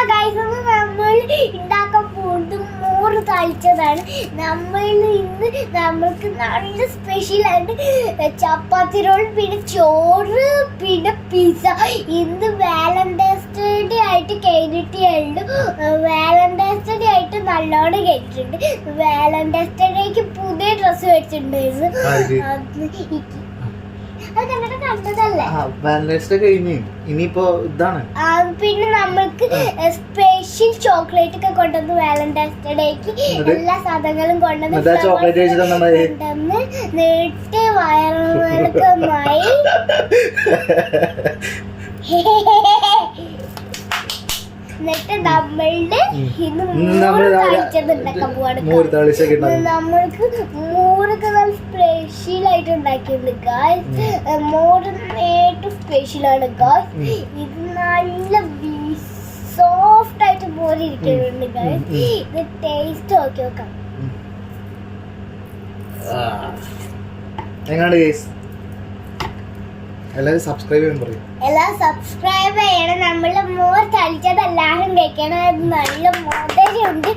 നമ്മൾ ഉണ്ടാക്കാൻ പോകുന്നത് മോര് തളിച്ചതാണ്. ഇന്ന് നമ്മൾക്ക് നല്ല സ്പെഷ്യലായിട്ട് ചപ്പാത്തി റോൾ, പിന്നെ ചോറ്, പിന്നെ പിസ്സ. ഇന്ന് വാലന്റൈൻസ് ഡേ ആയിട്ട് കഴിഞ്ഞിട്ടേയുള്ളൂ. വാലന്റൈൻസ് ഡേ ആയിട്ട് നല്ലോണം കഴിഞ്ഞിട്ടുണ്ട്. വാലന്റൈൻസ് ഡേക്ക് പുതിയ ഡ്രസ്സ് മേടിച്ചിട്ടുണ്ടായിരുന്നു. പിന്നെ നമ്മൾക്ക് സ്പെഷ്യൽ ചോക്ലേറ്റ് ഒക്കെ കൊണ്ടുവന്ന് വാലന്റൈൻസ് ഡേക്ക് എല്ലാ സാധനങ്ങളും കൊണ്ടുവന്ന് നീട്ടി വയറുമായി എന്നിട്ട് നമ്മളുടെ ഉണ്ടാക്കാൻ പോവാണ്. നമ്മൾക്ക് മോരൊക്കെ നല്ല സ്പെഷ്യൽ ആയിട്ട് ഉണ്ടാക്കിയിട്ടുണ്ട് ഗായ്സ്. മോര് ഏറ്റവും സ്പെഷ്യലാണ് ഗായ്സ്. ഇത് നല്ല സോഫ്റ്റ് ആയിട്ട് പോലെ ഇരിക്കുന്നുണ്ട് ഗായ്സ്. ഇത് ടേസ്റ്റ് നോക്കി നോക്കാം. എല്ലാരും സബ്സ്ക്രൈബ് ചെയ്യാൻ പറയും. എല്ലാരും സബ്സ്ക്രൈബ് ചെയ്യണം. നമ്മള് മോർ തളിച്ചത് എല്ലാവരും കഴിക്കണം. നല്ല മോദരുണ്ട്.